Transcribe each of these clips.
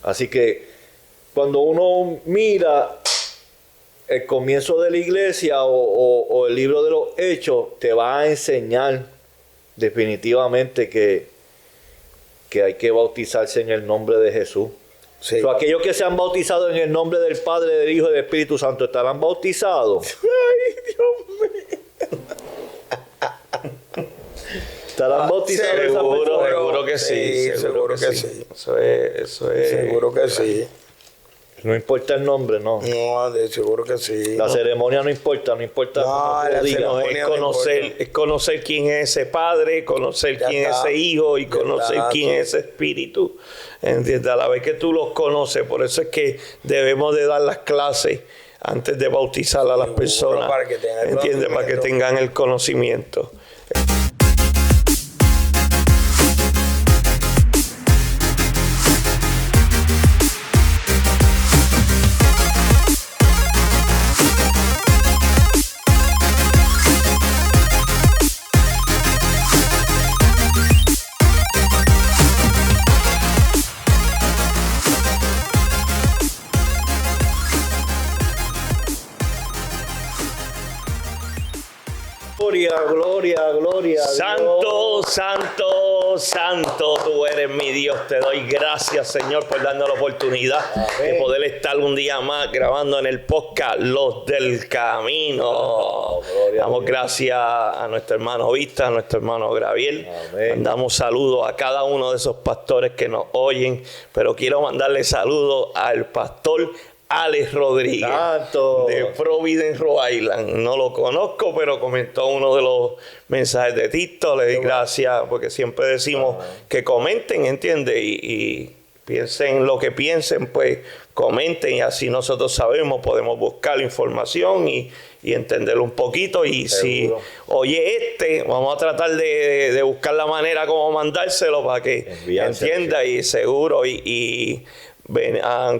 Así que cuando uno mira el comienzo de la iglesia o el libro de los Hechos, te va a enseñar definitivamente que hay que bautizarse en el nombre de Jesús. Sí. Aquellos que se han bautizado en el nombre del Padre, del Hijo y del Espíritu Santo, ¿estarán bautizados? Ay, Dios mío. ¿Estarán bautizados? Seguro que sí. Seguro que sí. Eso es. Seguro que sí. No importa el nombre, no. No, seguro que sí. La ceremonia no importa. No, cómo la diga. ceremonia Es conocer quién es ese Padre, conocer Ya quién está. es ese Hijo y Ya conocer está. quién es ese Espíritu. ¿Entiendes? A la vez que tú los conoces, por eso es que debemos de dar las clases antes de bautizar a las personas. para que tengan el ¿Entiendes? Para que conocimiento. tengan el conocimiento. Gloria a Dios. Santo, tú eres mi Dios. Te doy gracias, Señor, por darnos la oportunidad de poder estar un día más grabando en el podcast Los del Camino. Damos gracias a nuestro hermano Vista, a nuestro hermano Graviel. Mandamos saludos a cada uno de esos pastores que nos oyen, pero quiero mandarle saludos al pastor Alex Rodríguez, Santo. de Providence, Rhode Island. No lo conozco, pero comentó uno de los mensajes de TikTok. Le di gracias porque siempre decimos que comenten, ¿entiendes? Y piensen lo que piensen, pues comenten y así nosotros sabemos, podemos buscar información y entenderlo un poquito. Y Seguro. si oye vamos a tratar de buscar la manera como mandárselo para que Enviárselo, entienda y seguro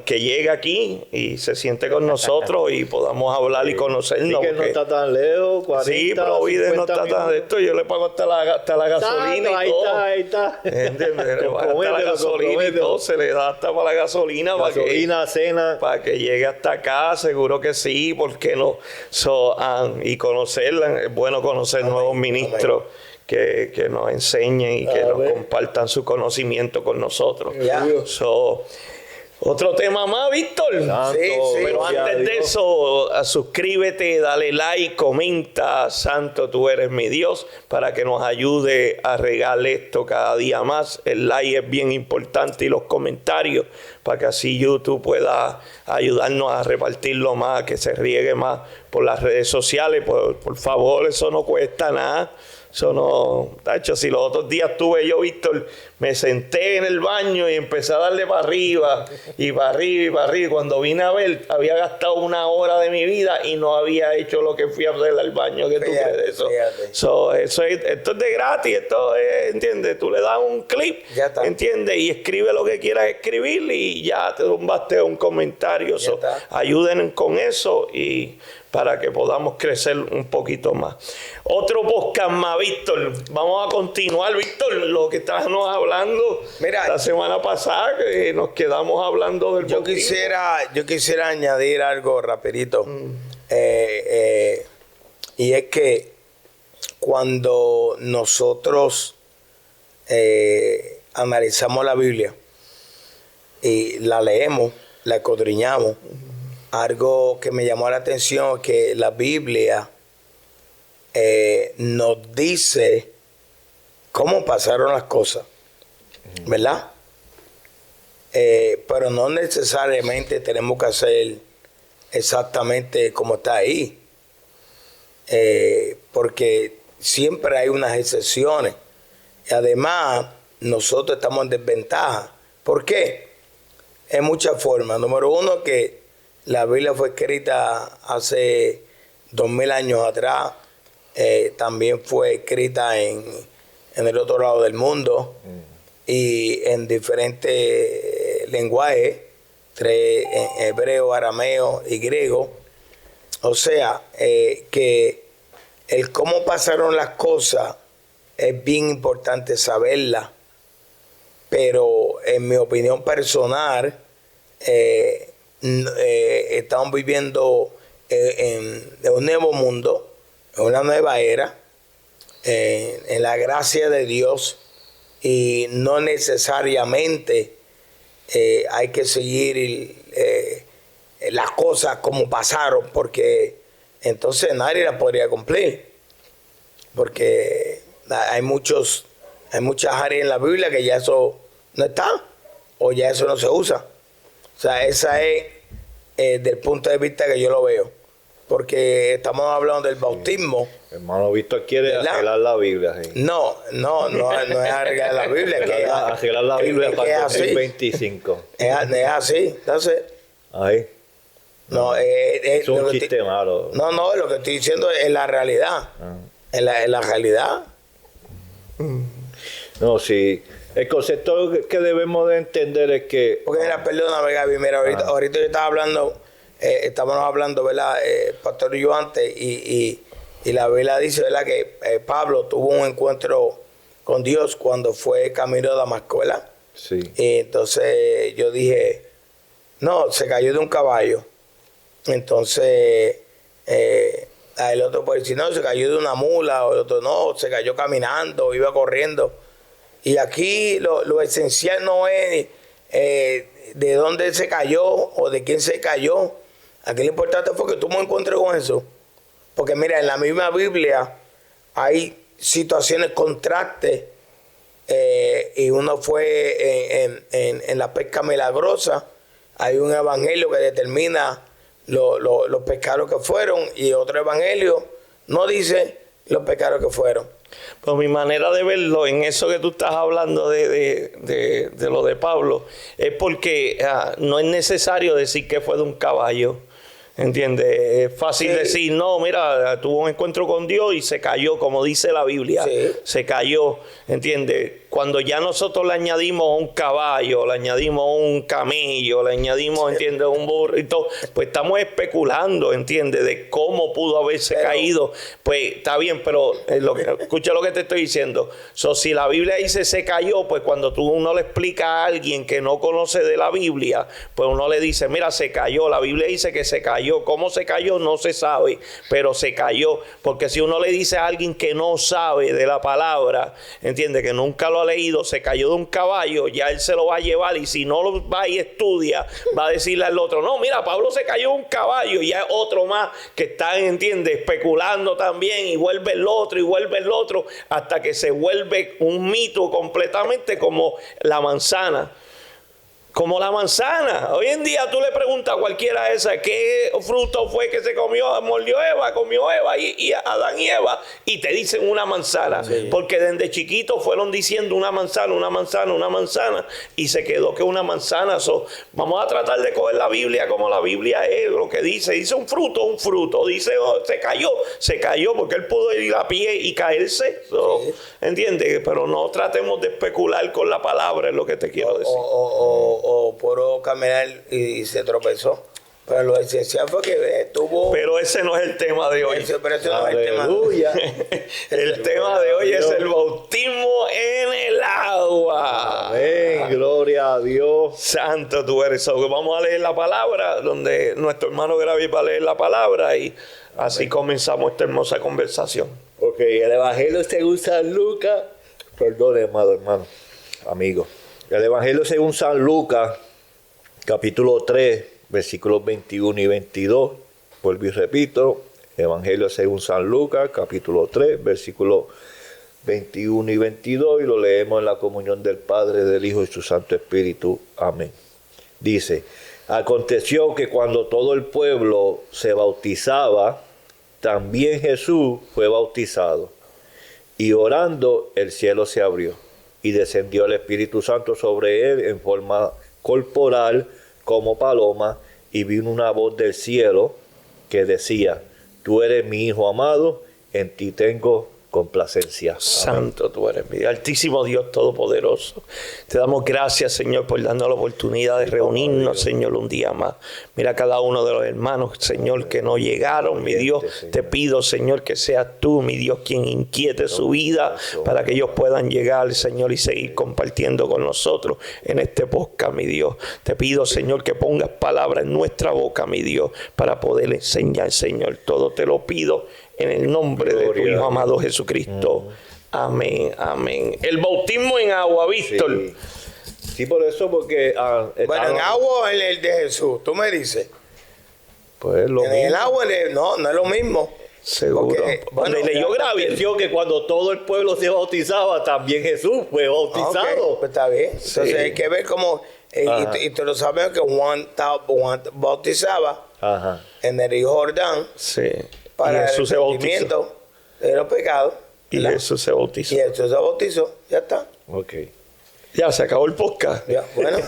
que llegue aquí y se siente con nosotros y podamos hablar y conocernos. Sí, que no está tan lejos, 40, Sí, Providence no 50 está tan de minutos. esto. Yo le pago hasta la gasolina Exacto, y todo. ahí está. ¿Entiendes? Le pago hasta la Compromételo, gasolina y compromételo. todo. Se le da hasta para la gasolina, Gasolina, cena. para que llegue hasta acá. Seguro que sí, ¿por qué no? Y conocerla. Es bueno conocer nuevos ministros que nos enseñen y que nos compartan su conocimiento con nosotros. Ya. Otro tema más, Víctor. Santo, Sí, Pero gloria a antes de Dios. eso, suscríbete, dale like, comenta, Santo, tú eres mi Dios, para que nos ayude a regar esto cada día más. El like es bien importante y los comentarios, para que así YouTube pueda ayudarnos a repartirlo más, que se riegue más por las redes sociales. Por favor, eso no cuesta nada. Eso no, tacho, si los otros días tuve yo, Víctor, me senté en el baño y empecé a darle para arriba y para arriba y para arriba. Cuando vine a ver, había gastado 1 hora de mi vida y no había hecho lo que fui a hacer al baño. ¿Qué tú crees de eso? Esto es de gratis, esto es, ¿entiendes? Tú le das un clip, Ya está. ¿entiendes? Y escribe lo que quieras escribir y ya te tumbaste un comentario. Ya está. Ayúdenos con eso y para que podamos crecer un poquito más. Otro podcast más, Víctor. Vamos a continuar, Víctor, lo que estábamos hablando. Mira, la semana pasada que nos quedamos hablando del Yo bautismo. quisiera añadir algo rapidito. Y es que cuando nosotros analizamos la Biblia y la leemos, la escudriñamos, algo que me llamó la atención es que la Biblia nos dice cómo pasaron las cosas, ¿verdad? Pero no necesariamente tenemos que hacer exactamente como está ahí, porque siempre hay unas excepciones. Y además, nosotros estamos en desventaja. ¿Por qué? En muchas formas. Número uno, que la Biblia fue escrita hace 2000 años atrás. También fue escrita en el otro lado del mundo y en diferentes lenguajes, en hebreo, arameo y griego. O sea, que el cómo pasaron las cosas es bien importante saberla, pero en mi opinión personal, estamos viviendo en un nuevo mundo, en una nueva era, en la gracia de Dios, y no necesariamente hay que seguir las cosas como pasaron, porque entonces nadie las podría cumplir, porque hay muchas áreas en la Biblia que ya eso no está, o ya eso no se usa. O sea, esa es del punto de vista que yo lo veo, porque estamos hablando del bautismo. Hermano Víctor quiere arreglar la Biblia. Sí. No es arreglar la Biblia, arreglar la Biblia para el 2025. Es así, entonces. Ahí. No, es un chiste malo. No, lo que estoy diciendo es la realidad. Es la realidad. No, sí. El concepto que debemos de entender es que... Porque mira, perdóname, Gaby, mira, ahorita yo estaba hablando, estábamos hablando, ¿verdad? Pastor y yo antes, y la Biblia dice, ¿verdad? Que Pablo tuvo un encuentro con Dios cuando fue camino de Damasco, ¿verdad? Sí. Y entonces yo dije, no, se cayó de un caballo. Entonces, el otro puede decir, no, se cayó de una mula, o el otro, no, se cayó caminando, iba corriendo. Y aquí lo esencial no es de dónde se cayó o de quién se cayó. Aquí lo importante fue que tú me encuentres con eso. Porque mira, en la misma Biblia hay situaciones contrastes, y uno fue en la pesca milagrosa. Hay un evangelio que determina los pescados que fueron, y otro evangelio no dice los pescados que fueron. Pues mi manera de verlo en eso que tú estás hablando de lo de Pablo es porque no es necesario decir que fue de un caballo. ¿Entiendes? Es fácil decir, no, mira, tuvo un encuentro con Dios y se cayó, como dice la Biblia. Sí. Se cayó, ¿entiendes? Cuando ya nosotros le añadimos un caballo, le añadimos un camello, le añadimos, ¿entiendes? Un burrito, pues estamos especulando, ¿entiendes? De cómo pudo haberse caído. Pues está bien, pero escucha lo que te estoy diciendo. Si la Biblia dice se cayó, pues cuando uno le explica a alguien que no conoce de la Biblia, pues uno le dice, mira, se cayó. La Biblia dice que se cayó. ¿Cómo se cayó? No se sabe, pero se cayó. Porque si uno le dice a alguien que no sabe de la palabra, entiende, que nunca lo ha leído, se cayó de un caballo, ya él se lo va a llevar, y si no lo va y estudia, va a decirle al otro, no, mira, Pablo se cayó de un caballo, y ya es otro más que está, entiende, especulando también, y vuelve el otro, hasta que se vuelve un mito completamente como la manzana. Como la manzana. Hoy en día tú le preguntas a cualquiera esa qué fruto fue que se comió, comió Eva y Adán y Eva, y te dicen una manzana. Sí. Porque desde chiquitos fueron diciendo una manzana, y se quedó que una manzana. Vamos a tratar de coger la Biblia como la Biblia es, lo que dice. Dice un fruto. Dice se cayó porque él pudo ir a pie y caerse. Sí. ¿Entiendes? Pero no tratemos de especular con la palabra, es lo que te quiero decir. O pudo caminar y se tropezó. Pero lo esencial fue que tuvo... Pero ese no es el tema de hoy. Pero ese no es el tema de hoy. El tema de hoy es el bautismo en el agua. Amén, gloria a Dios. Santo tú eres. Vamos a leer la palabra, donde nuestro hermano Gaby va a leer la palabra, y así comenzamos esta hermosa conversación. Ok, el Evangelio según San Lucas. Perdón, hermano, amigo. El Evangelio según San Lucas, capítulo 3, versículos 21 y 22. Vuelvo y repito, Evangelio según San Lucas, capítulo 3, versículos 21 y 22, y lo leemos en la comunión del Padre, del Hijo y su Santo Espíritu. Amén. Dice, aconteció que cuando todo el pueblo se bautizaba, también Jesús fue bautizado. Y orando, el cielo se abrió, y descendió el Espíritu Santo sobre él en forma corporal como paloma, y vino una voz del cielo que decía, tú eres mi Hijo amado, en ti tengo complacencia. Amén. Santo tú eres, mi Dios. Altísimo Dios Todopoderoso. Te damos gracias, Señor, por darnos la oportunidad de reunirnos, Señor, un día más. Mira a cada uno de los hermanos, Señor, que no llegaron, mi Dios. Te pido, Señor, que seas tú, mi Dios, quien inquiete su vida para que ellos puedan llegar, Señor, y seguir compartiendo con nosotros en este podcast, mi Dios. Te pido, Señor, que pongas palabras en nuestra boca, mi Dios, para poder enseñar, Señor. Todo te lo pido en el nombre de tu Hijo amado Jesucristo. Amén, amén. El bautismo en agua, Víctor. Sí. Sí, por eso, porque... Bueno, en agua o en el de Jesús, tú me dices. Pues lo En el mismo. agua, no es lo mismo. Seguro. Porque, Donde leyó Gabriel. Atención que cuando todo el pueblo se bautizaba, también Jesús fue bautizado. Ok, pues está bien. Entonces Sí. hay que ver cómo... Ajá. y tú lo sabes que Juan bautizaba Ajá. en el río Jordán Sí. Y para el Jesús se bautizó. arrepentimiento de los pecados. Y ¿verdad? Jesús se bautizó. Y Jesús se bautizó. Ya está. Ok. Ya se acabó el podcast. Ya, bueno.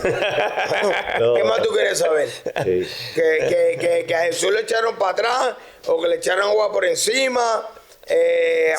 ¿Qué más tú quieres saber? Sí. Que a Jesús le echaron para atrás o que le echaron agua por encima.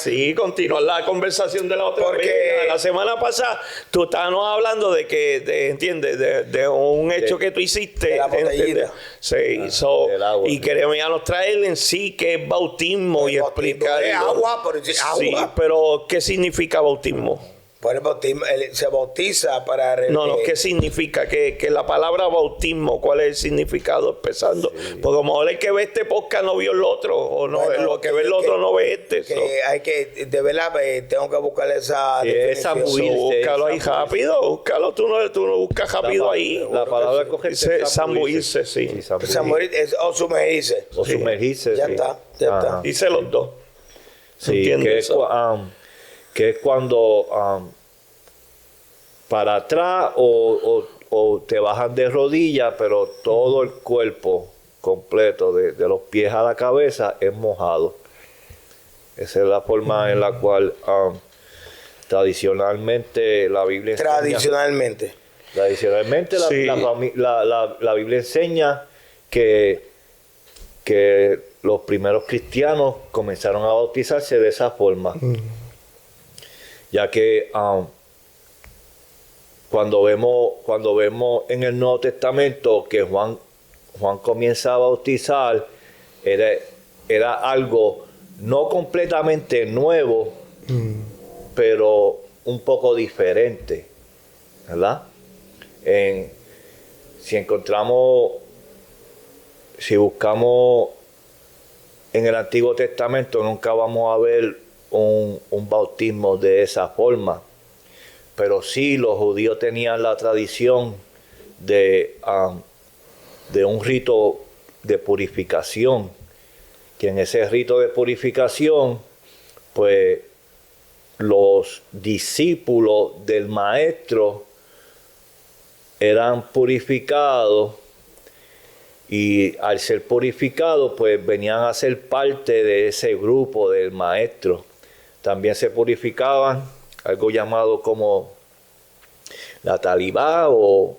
Sí, continuar la conversación de la otra Porque- vez. La semana pasada tú estábamos hablando de que, ¿entiendes? De un hecho que tú hiciste. de la botellita. ¿entiendes? Sí, so, del agua, y sí. queremos ya nos traer en sí qué es bautismo y El bautismo explicar. es agua, por decir Sí, agua. pero ¿qué significa bautismo? Por el bautismo, él se bautiza para... No, ¿qué significa? Que la palabra bautismo, ¿cuál es el significado? Empezando. Porque a lo mejor el que ve este podcast no vio el otro, o no, Bueno, lo que ve el otro no ve este. Que so. hay que, de verdad, tengo que buscar esa Sí, esa definición. muy- Búscalo ahí Sambuirse. rápido, búscalo, tú no buscas rápido ahí. La palabra correcta Dice es zambuirse, sí. zambuirse. Samuel, o sumergirse. O Sí. sumergirse. Ya sí. está, ya Ajá. está. Dice los dos. Sí, ¿Entiendes que es, eso? que es cuando para atrás o te bajan de rodillas, pero todo el cuerpo completo, de los pies a la cabeza, es mojado. Esa es la forma en la cual tradicionalmente la Biblia enseña. Tradicionalmente. Tradicionalmente Sí. la Biblia enseña que los primeros cristianos comenzaron a bautizarse de esa forma. Ya que cuando vemos en el Nuevo Testamento que Juan comienza a bautizar, era algo no completamente nuevo, pero un poco diferente, ¿verdad? Si buscamos en el Antiguo Testamento, nunca vamos a ver un bautismo de esa forma. Pero sí, los judíos tenían la tradición de un rito de purificación, que en ese rito de purificación, pues los discípulos del maestro eran purificados, y al ser purificados, pues venían a ser parte de ese grupo del maestro. También se purificaban, algo llamado como la talibá o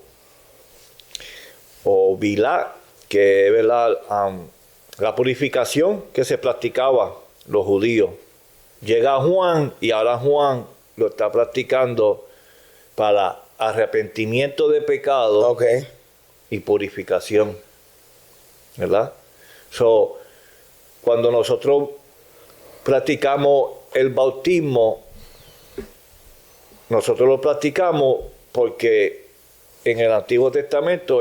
bilá, que es la purificación que se practicaba los judíos. Llega Juan y ahora Juan lo está practicando para arrepentimiento de pecado Ok. y purificación, ¿verdad? So, cuando nosotros practicamos el bautismo, nosotros lo practicamos porque en el Antiguo Testamento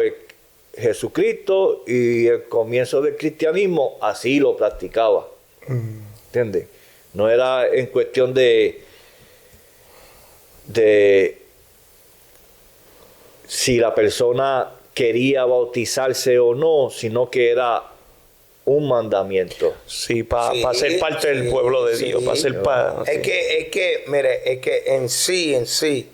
Jesucristo y el comienzo del cristianismo así lo practicaba. ¿Entiendes? No era en cuestión de si la persona quería bautizarse o no, sino que era un mandamiento. Sí, para Sí, ser parte del pueblo de sí. Dios, para ser parte. Mire, es que en sí,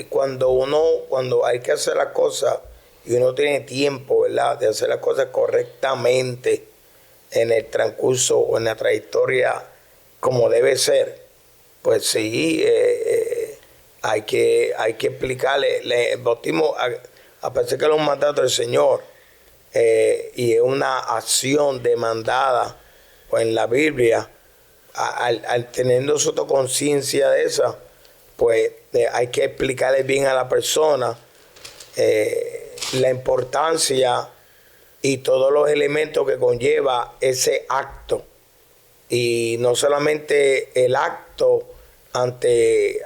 cuando hay que hacer las cosas y uno tiene tiempo, ¿verdad?, de hacer las cosas correctamente en el transcurso o en la trayectoria como debe ser, pues sí, hay que explicarle el bautismo, a pesar que es un mandato del Señor, y es una acción demandada pues, en la Biblia. al tener nosotros conciencia de eso, pues hay que explicarle bien a la persona la importancia y todos los elementos que conlleva ese acto. Y no solamente el acto ante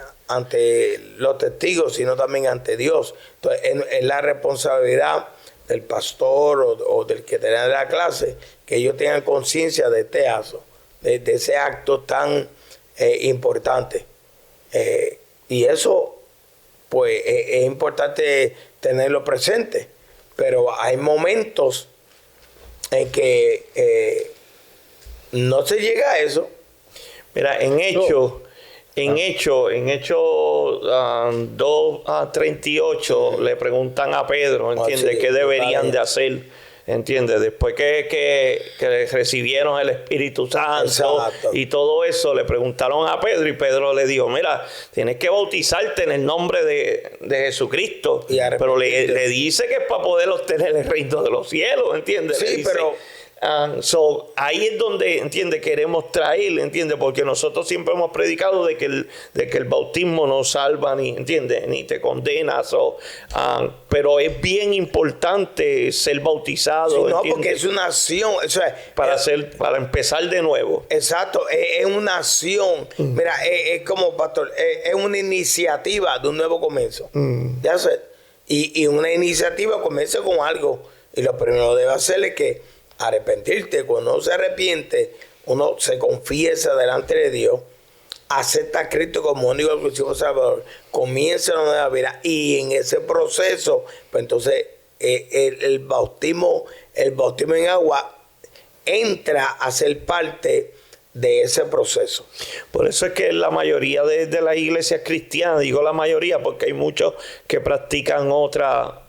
los testigos, sino también ante Dios. Entonces, es la responsabilidad del pastor o del que tenga la clase, que ellos tengan conciencia de este acto, de ese acto tan importante. Y eso, pues, es importante tenerlo presente. Pero hay momentos en que no se llega a eso. Mira, en Hechos 2:38 le preguntan a Pedro, ¿entiendes? Sí, ¿Qué deberían de hacer? ¿Entiendes? Después que recibieron el Espíritu Santo. Exacto. Y todo eso, le preguntaron a Pedro y Pedro le dijo, mira, tienes que bautizarte en el nombre de Jesucristo. Y pero le arrepentirte. dice que es para poder obtener el reino de los cielos, ¿entiendes? Le Sí, dice, pero ahí es donde, entiende, queremos traer, entiende, porque nosotros siempre hemos predicado de que el bautismo no salva ni, entiende, ni te condenas, pero es bien importante ser bautizado, sí, no, ¿entiende? porque es una acción. O sea, para empezar de nuevo. exacto, es una acción. Mira, es como, pastor, es una iniciativa de un nuevo comienzo. Ya sé. Y una iniciativa comienza con algo. Y lo primero que debe hacer es que arrepentirte. Cuando uno se arrepiente, uno se confiesa delante de Dios, acepta a Cristo como único y exclusivo Salvador, comienza una nueva vida. Y en ese proceso, pues entonces el bautismo en agua entra a ser parte de ese proceso. Por eso es que la mayoría de las iglesias cristianas, digo la mayoría porque hay muchos que practican otra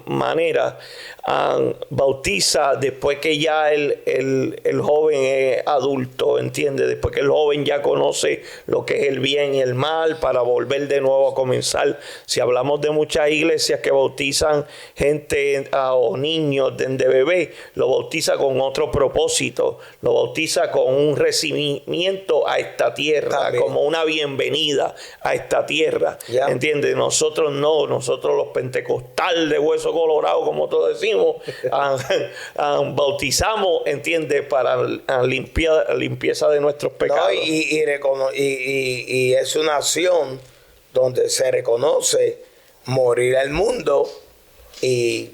manera, bautiza después que ya el joven es adulto, ¿entiendes? Después que el joven ya conoce lo que es el bien y el mal, para volver de nuevo a comenzar. Si hablamos de muchas iglesias que bautizan gente o niños de bebé, lo bautiza con otro propósito, lo bautiza con un recibimiento a esta tierra, también, como una bienvenida a esta tierra, yeah. ¿entiendes? Nosotros no, nosotros los pentecostales de hueso colorado, como todos decimos, bautizamos, ¿entiendes? Para limpieza de nuestros pecados. No, y es una acción donde se reconoce morir al mundo y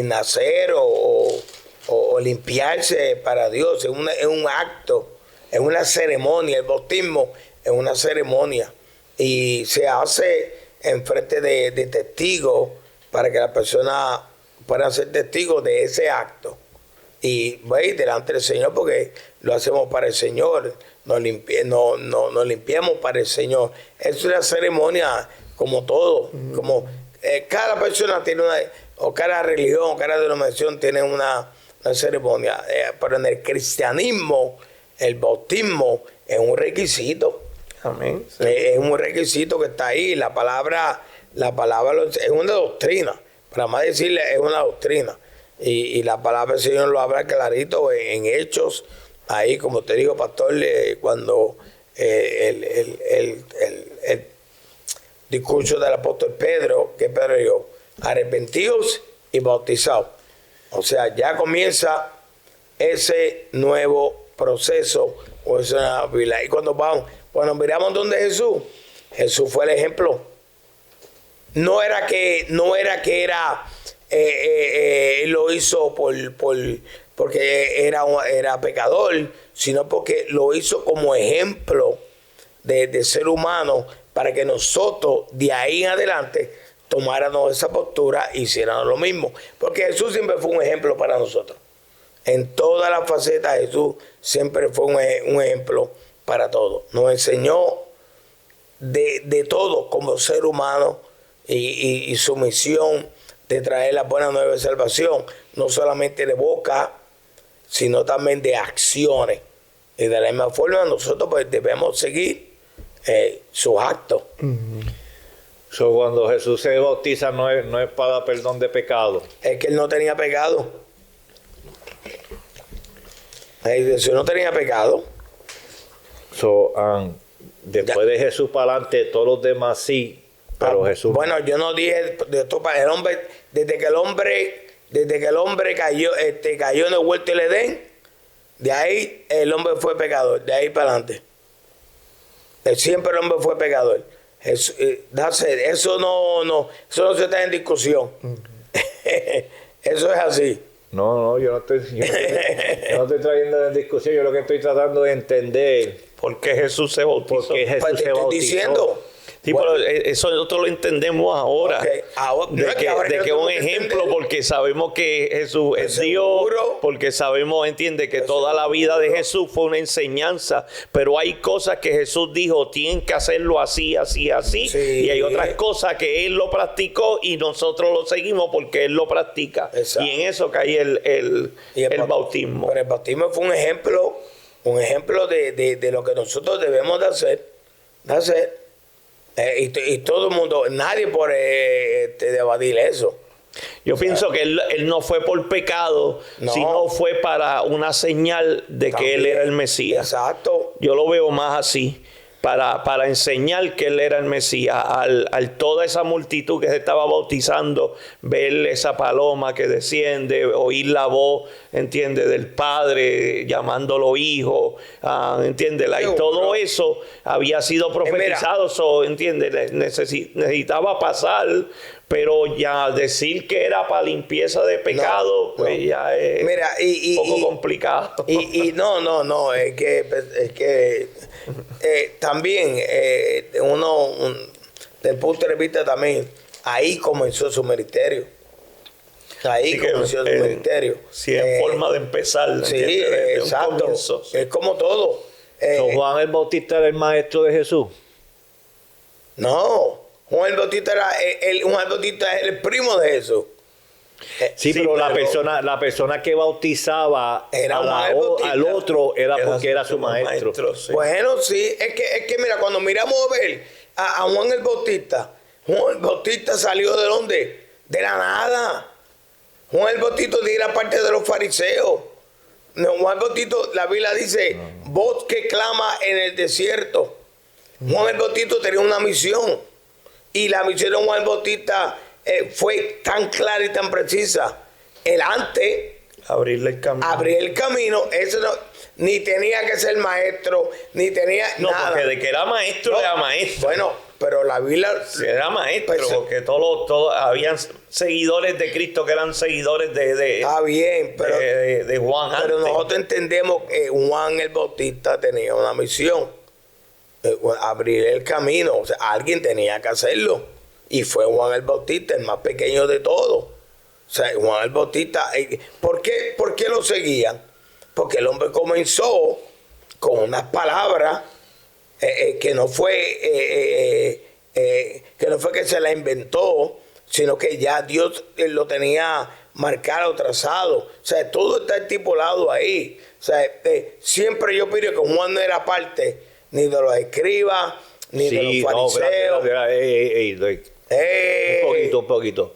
nacer o limpiarse para Dios. Es un acto, es una ceremonia. El bautismo es una ceremonia y se hace en frente de testigos, para que la persona pueda ser testigo de ese acto. Y voy delante del Señor, porque lo hacemos para el Señor, nos limpiamos para el Señor. Es una ceremonia como todo, como cada persona tiene o cada religión, cada denominación tiene una ceremonia. Pero en el cristianismo, el bautismo es un requisito. Amén. Sí. Es un requisito que está ahí. La palabra es una doctrina, para más decirle, es una doctrina. Y la palabra del Señor lo habla clarito en Hechos. Ahí, como te digo, pastor, cuando el discurso del apóstol Pedro, que Pedro dijo, arrepentidos y bautizados. O sea, ya comienza ese nuevo proceso o esa nueva vida. Y cuando miramos donde Jesús fue el ejemplo. No era que lo hizo porque era pecador, sino porque lo hizo como ejemplo de ser humano, para que nosotros de ahí en adelante tomáramos esa postura e hiciéramos lo mismo. Porque Jesús siempre fue un ejemplo para nosotros. En todas las facetas Jesús siempre fue un ejemplo para todos. Nos enseñó de todo como ser humano. Y su misión de traer la buena nueva de salvación, no solamente de boca, sino también de acciones. Y de la misma forma nosotros pues debemos seguir sus actos. So, cuando Jesús se bautiza no es para perdón de pecado. Es que él no tenía pecado. Jesús no tenía pecado. So, después de Jesús para adelante, todos los demás sí, pero Jesús. Bueno, yo no dije de todo para el hombre, desde que el hombre cayó, cayó en el huerto del Edén, de ahí el hombre fue pecador, de ahí para adelante. Siempre el hombre fue pecador. Eso no se está en discusión. Eso es así. No, yo no estoy trayendo en discusión, yo lo que estoy tratando de entender. ¿Por qué Jesús se bautizó? Porque Jesús Pues te se estoy bautizó. diciendo. Sí, Bueno, pero eso nosotros lo entendemos ahora. Ok, ahora- no, es que ahora de yo que es un tengo que ejemplo, entender. porque sabemos que Jesús es Dios, Seguro. porque sabemos, entiende, que toda la vida de Jesús fue una enseñanza, pero hay cosas que Jesús dijo, tienen que hacerlo así, así, así, Sí. y hay otras cosas que Él lo practicó y nosotros lo seguimos porque Él lo practica. Exacto. Y en eso cae el bautismo. Pero el bautismo fue un ejemplo de lo que nosotros debemos de hacer. Y todo el mundo, nadie puede debatir eso. Yo pienso que él no fue por pecado, No. sino fue para una señal de que Él era el Mesías. Exacto. Yo lo veo más así, para enseñar que Él era el Mesías. Al toda esa multitud que se estaba bautizando, ver esa paloma que desciende, oír la voz, ¿entiende? Del Padre llamándolo hijo, ¿entiende? Y todo eso había sido profetizado, ¿entiende? Necesitaba pasar, pero ya decir que era para limpieza de pecado, pues ya es un poco complicado. No, es que también del punto de vista también, ahí comenzó su ministerio. Ahí Así que, comenzó su ministerio. Sí, en forma de empezar. Sí, ¿entiende? Desde un exacto. comienzo, sí. Es como todo. So, Juan el Bautista era el maestro de Jesús. No, Juan el Bautista Juan el Bautista es el primo de Jesús. Sí, pero la persona que bautizaba Era Juan el Bautista. al otro era porque era su maestro. Sí. Bueno, sí, es que mira, cuando miramos a ver a Juan el Bautista salió ¿de dónde? De la nada. Juan el Bautista era parte de los fariseos. No, Juan el Bautista, la Biblia dice, voz que clama en el desierto. Juan el Bautista tenía una misión. Y la misión de Juan el Bautista fue tan clara y tan precisa. El antes, Abrirle el camino. abrir el camino, eso no, ni tenía que ser maestro, ni tenía No, nada. porque de que era maestro, No, era maestro. Bueno, pero la Biblia... Era maestro, Pues, porque todos habían seguidores de Cristo que eran seguidores de Está bien, pero, de Juan pero antes. nosotros entendemos que Juan el Bautista tenía una misión. Abrir el camino. O sea, alguien tenía que hacerlo. Y fue Juan el Bautista, el más pequeño de todos. O sea, Juan el Bautista... ¿Por qué lo seguían? Porque el hombre comenzó con unas palabras que no fue que se la inventó, sino que ya Dios lo tenía marcado, trazado. O sea, todo está estipulado ahí. O sea, siempre yo pido que Juan no era parte ni de los escribas, ni de los fariseos. Un poquito.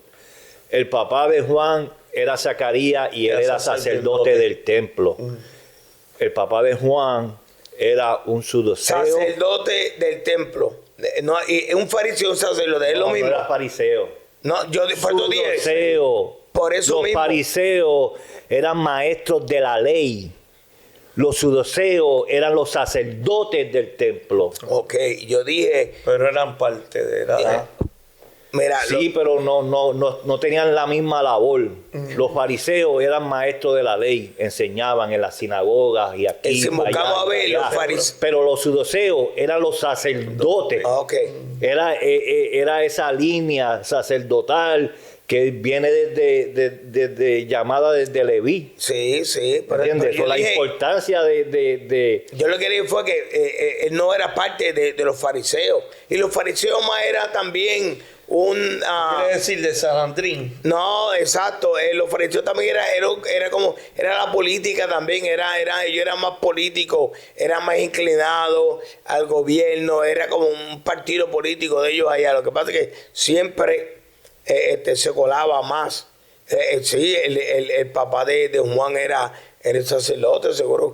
El papá de Juan era Zacarías y él era sacerdote del templo. El papá de Juan era un saduceo. Sacerdote del templo. No, y un fariseo, un sacerdote, es lo mismo. No era fariseo. No, yo por eso dije. Saduceo. Por eso Los mismo. fariseos eran maestros de la ley. Los saduceos eran los sacerdotes del templo. Ok, yo dije, Pero eran parte de la... mira, Sí, pero no tenían la misma labor. Los fariseos eran maestros de la ley, enseñaban en las sinagogas y aquí. Si buscamos a ver, los fariseos. Pero los saduceos eran los sacerdotes. ok. Era esa línea sacerdotal que viene desde llamada desde Leví. Sí, pero ¿Entiendes? yo Por la dije, importancia de yo lo que dije fue que él no era parte de los fariseos. Y los fariseos más era también un... Quiere decir de Sanandrín. no, exacto. Los fariseos también era la política también. Ellos eran más políticos, eran más inclinados al gobierno. Era como un partido político de ellos allá. Lo que pasa es que siempre se colaba más. Sí, el papá de Juan era el sacerdote, seguro.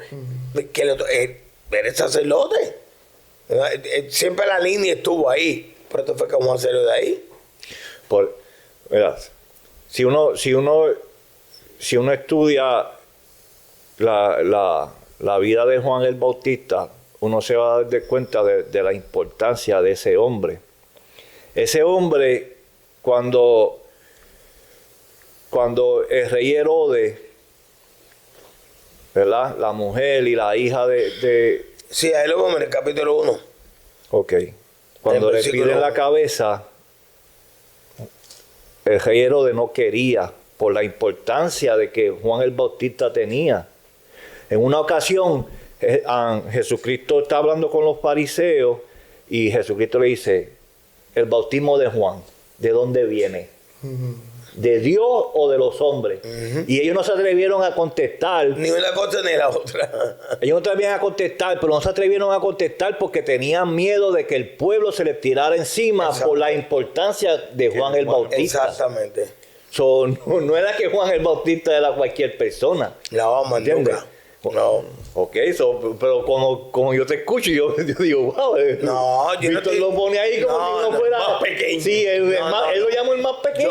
Que eres sacerdote. Siempre la línea estuvo ahí. Pero esto fue que Juan salió de ahí. Mira, si uno estudia la vida de Juan el Bautista, uno se va a dar cuenta de la importancia de ese hombre. Ese hombre, cuando el rey Herodes, ¿verdad? La mujer y la hija de Sí, ahí lo vemos en el capítulo 1. ok. Cuando El le versículo piden la 1. cabeza, el rey Herodes no quería, por la importancia de que Juan el Bautista tenía. En una ocasión, Jesucristo está hablando con los fariseos y Jesucristo le dice, el bautismo de Juan, ¿de dónde viene? ¿De Dios o de los hombres? Y ellos no se atrevieron a contestar. Ni una cosa ni la otra. Ellos no se atrevieron a contestar, pero no se atrevieron a contestar porque tenían miedo de que el pueblo se les tirara encima por la importancia de Juan el Bautista. Exactamente. So, no era que Juan el Bautista era cualquier persona. La vamos a ¿Entiendes? No. Ok, pero como yo te escucho, yo digo, wow. No, yo no Víctor te- lo pone ahí como No, si no no, fuera. más pequeño. Sí, él No. lo llama el más pequeño.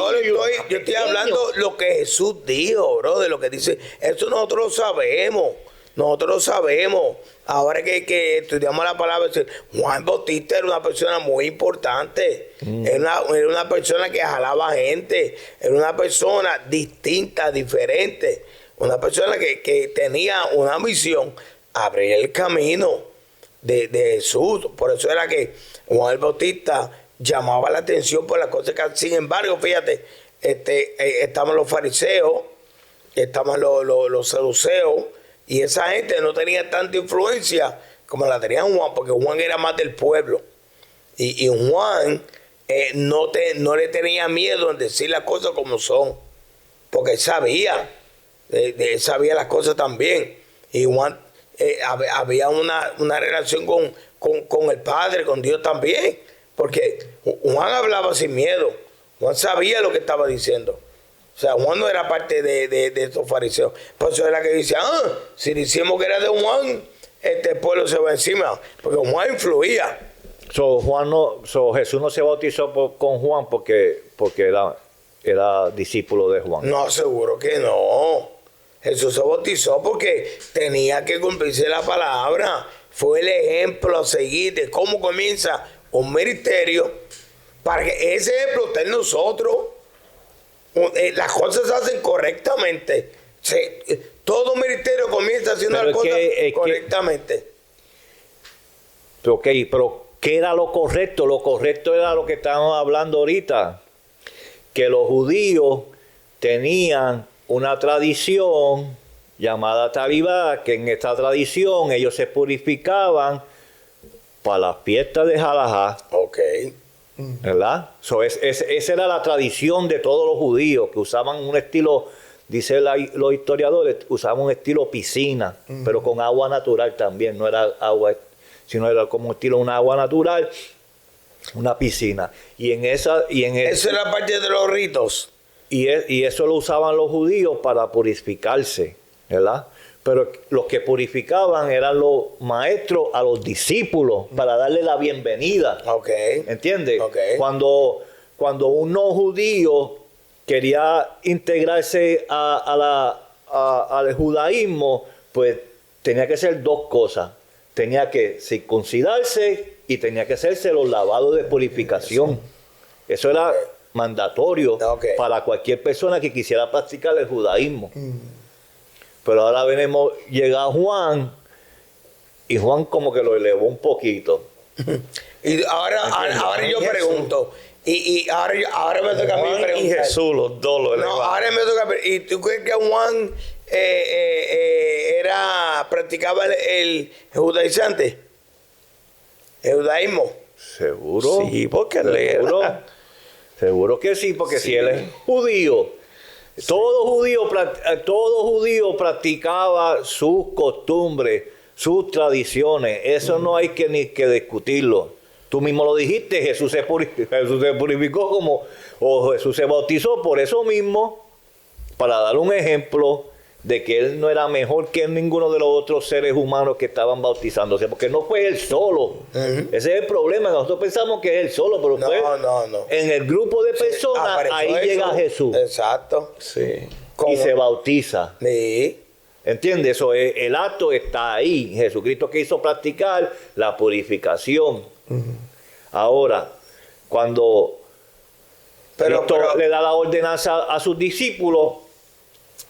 Yo estoy hablando lo que Jesús dijo, bro, de lo que dice. Eso nosotros lo sabemos. Nosotros lo sabemos. Ahora que estudiamos la palabra, Juan Bautista era una persona muy importante. Era una persona que jalaba gente. Era una persona distinta, diferente. Una persona que tenía una misión, abrir el camino de Jesús. Por eso era que Juan el Bautista llamaba la atención por las cosas que, sin embargo, fíjate, estaban los fariseos, estaban los saduceos, y esa gente no tenía tanta influencia como la tenía Juan, porque Juan era más del pueblo. Y Juan no le tenía miedo en decir las cosas como son, porque él sabía. Él sabía las cosas también. Y Juan había una relación con el Padre, con Dios también. Porque Juan hablaba sin miedo. Juan sabía lo que estaba diciendo. O sea, Juan no era parte de estos fariseos. Por eso era que dice, si decimos que era de Juan, este pueblo se va encima. Porque Juan influía. Jesús no se bautizó con Juan porque era discípulo de Juan. No, seguro que no. Jesús se bautizó porque tenía que cumplirse la palabra. Fue el ejemplo a seguir de cómo comienza un ministerio. Para que ese ejemplo esté en nosotros. Las cosas se hacen correctamente. Todo ministerio comienza haciendo las cosas correctamente. Ok, pero ¿qué era lo correcto? Lo correcto era lo que estábamos hablando ahorita. Que los judíos tenían una tradición llamada Talibá, que en esta tradición ellos se purificaban para las fiestas de Jalajá, Ok. ¿verdad? Esa era la tradición de todos los judíos, que usaban un estilo, dicen los historiadores, usaban un estilo piscina, pero con agua natural también, no era agua, sino era como estilo una agua natural, una piscina. Esa es la parte de los ritos. Y eso lo usaban los judíos para purificarse, ¿verdad? Pero los que purificaban eran los maestros a los discípulos para darle la bienvenida. Ok. ¿Entiendes? Ok. Cuando un no judío quería integrarse al judaísmo, pues tenía que hacer dos cosas. Tenía que circuncidarse y tenía que hacerse los lavados de purificación. Eso era mandatorio para cualquier persona que quisiera practicar el judaísmo. Pero ahora llega Juan, y Juan como que lo elevó un poquito. Y ahora yo pregunto, y ahora me toca a mí Juan preguntar. y Jesús, los dos lo No, elevaron. ahora me toca. ¿Y tú crees que Juan practicaba el judaizante? ¿El judaísmo? ¿Seguro? Sí, porque él ¿Seguro? era. Seguro que sí, porque si él es judío, todo judío practicaba sus costumbres, sus tradiciones. Eso no hay ni que discutirlo. Tú mismo lo dijiste, Jesús se purificó o Jesús se bautizó por eso mismo, para dar un ejemplo de que él no era mejor que ninguno de los otros seres humanos que estaban bautizándose, porque no fue él solo. Ese es el problema. Nosotros pensamos que es él solo, pero fue no. en el grupo de personas, Apareció ahí llega Jesús Exacto. Sí. y se bautiza. Sí. ¿Entiendes? Eso es, el acto está ahí. Jesucristo quiso practicar la purificación. Ahora, cuando Cristo le da la ordenanza a sus discípulos,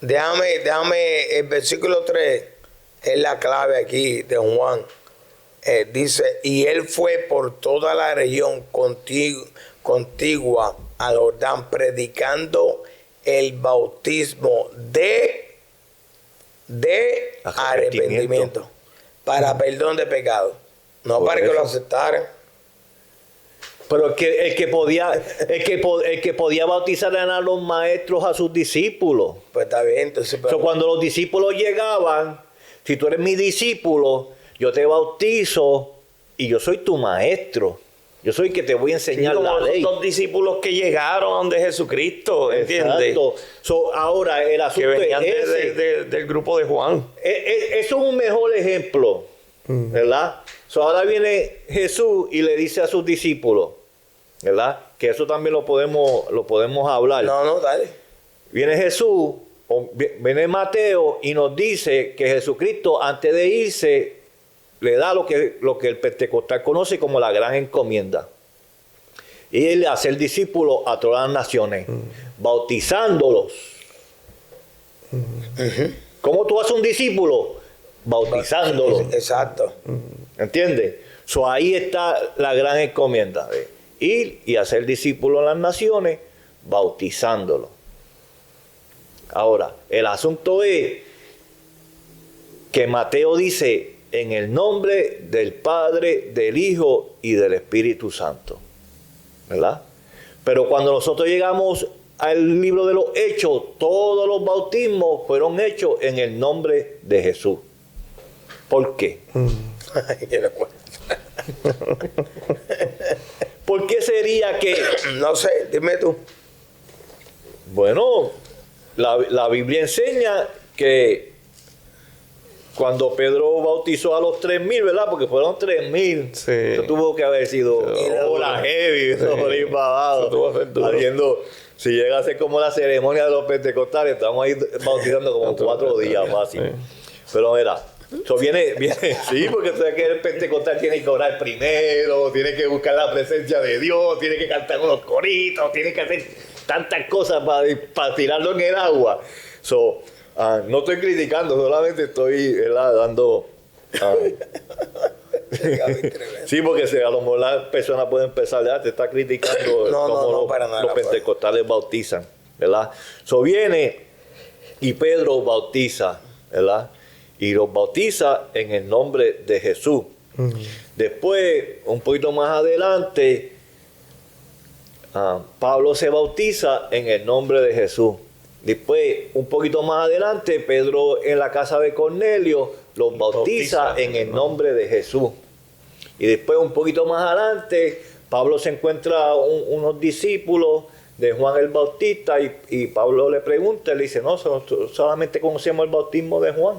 Déjame, el versículo 3 es la clave aquí de Juan. Dice, y él fue por toda la región contigua al Jordán, predicando el bautismo de arrepentimiento para perdón de pecado. No Por para que eso. lo aceptaran. pero el que podía bautizar eran los maestros a sus discípulos. Pues está bien, entonces. So, cuando los discípulos llegaban, si tú eres mi discípulo, yo te bautizo y yo soy tu maestro. Yo soy el que te voy a enseñar Como la los ley. dos discípulos que llegaron donde Jesucristo, ¿entiendes? Exacto. So, ahora el Que asunto venían es ese. del grupo de Juan. Eso es un mejor ejemplo, ¿verdad? So, ahora viene Jesús y le dice a sus discípulos, ¿verdad? Que eso también lo podemos hablar. No, dale. Viene Jesús, viene Mateo y nos dice que Jesucristo antes de irse le da lo que el pentecostal conoce como la gran encomienda. Y él hace el discípulo a todas las naciones, bautizándolos. ¿Cómo tú haces un discípulo? Bautizándolo. Exacto. ¿Entiendes? So, ahí está la gran encomienda de ir y hacer discípulos a las naciones, bautizándolo. Ahora, el asunto es que Mateo dice en el nombre del Padre, del Hijo y del Espíritu Santo. ¿Verdad? Pero cuando nosotros llegamos al libro de los Hechos, todos los bautismos fueron hechos en el nombre de Jesús. ¿Por qué? ¿Por qué sería que? No sé, dime tú. Bueno, la Biblia enseña que cuando Pedro bautizó a los 3,000, ¿verdad? Porque fueron 3,000. Sí. Eso tuvo que haber sido hora heavy, eso por ahí para abajo. Eso tuvo que ser duro. Haciendo, si llega a ser como la ceremonia de los pentecostales, estamos ahí bautizando como 4 días fácil. Sí. Pero mira, eso viene, sí, porque tú sabes que el pentecostal tiene que orar primero, tiene que buscar la presencia de Dios, tiene que cantar unos coritos, tiene que hacer tantas cosas para tirarlo en el agua. So, no estoy criticando, solamente estoy, ¿verdad?, dando... sí, porque a lo mejor las personas pueden pensar, te está criticando cómo para nada, los pentecostales bautizan, ¿verdad? So viene y Pedro bautiza, ¿verdad? Y los bautiza en el nombre de Jesús. Después, un poquito más adelante, Pablo se bautiza en el nombre de Jesús. Después, un poquito más adelante, Pedro en la casa de Cornelio los bautiza en el nombre de Jesús. Y después, un poquito más adelante, Pablo se encuentra unos discípulos de Juan el Bautista y Pablo le pregunta, le dice, no, solamente conocemos el bautismo de Juan.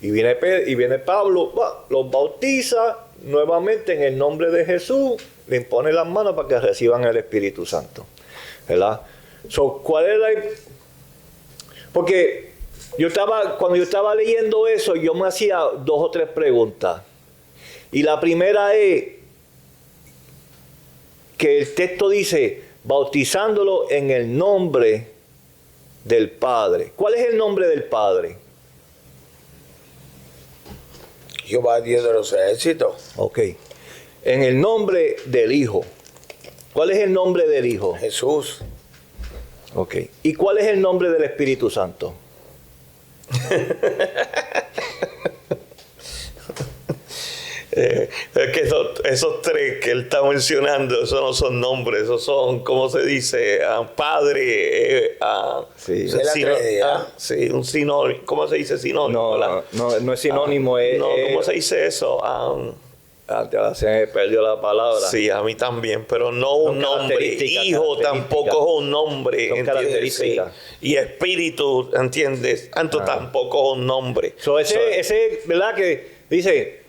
Y viene Pablo, los bautiza nuevamente en el nombre de Jesús, le impone las manos para que reciban el Espíritu Santo, ¿verdad? So, ¿cuál es la...? Porque cuando yo estaba leyendo eso, yo me hacía 2 o 3 preguntas. Y la primera es que el texto dice, bautizándolo en el nombre del Padre. ¿Cuál es el nombre del Padre? Jehová Dios de los ejércitos. Ok. En el nombre del Hijo. ¿Cuál es el nombre del Hijo? Jesús. Ok. ¿Y cuál es el nombre del Espíritu Santo? Es que esos 3 que él está mencionando, esos no son nombres, esos son, ¿cómo se dice? Padre, Sí. Es la Trinidad. sí, un sinónimo. ¿Cómo se dice sinónimo? No es sinónimo. ¿Cómo se dice eso? Ya se me perdió la palabra. Sí, a mí también, pero no Son un nombre. características, Hijo tampoco es un nombre. Son ¿entiendes? características. Sí. Y espíritu, ¿entiendes? Santo tampoco es un nombre. Ese, ¿verdad? Que dice,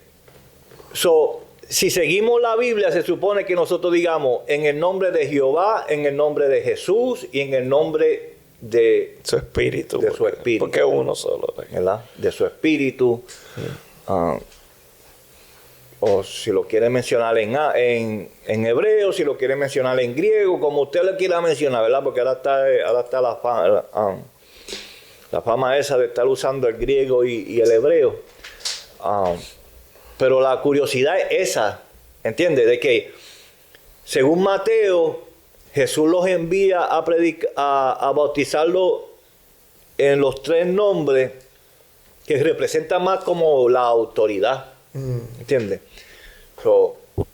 si seguimos la Biblia, se supone que nosotros digamos en el nombre de Jehová, en el nombre de Jesús y en el nombre de Su espíritu. De su espíritu. Porque es uno solo. ¿verdad? De su espíritu. O si lo quiere mencionar en hebreo, si lo quiere mencionar en griego, como usted lo quiera mencionar, ¿verdad? Porque ahora está la fama esa de estar usando el griego y el hebreo. Pero la curiosidad es esa, ¿entiende? De que según Mateo, Jesús los envía a bautizarlo en los 3 nombres que representan más como la autoridad. ¿Entiendes?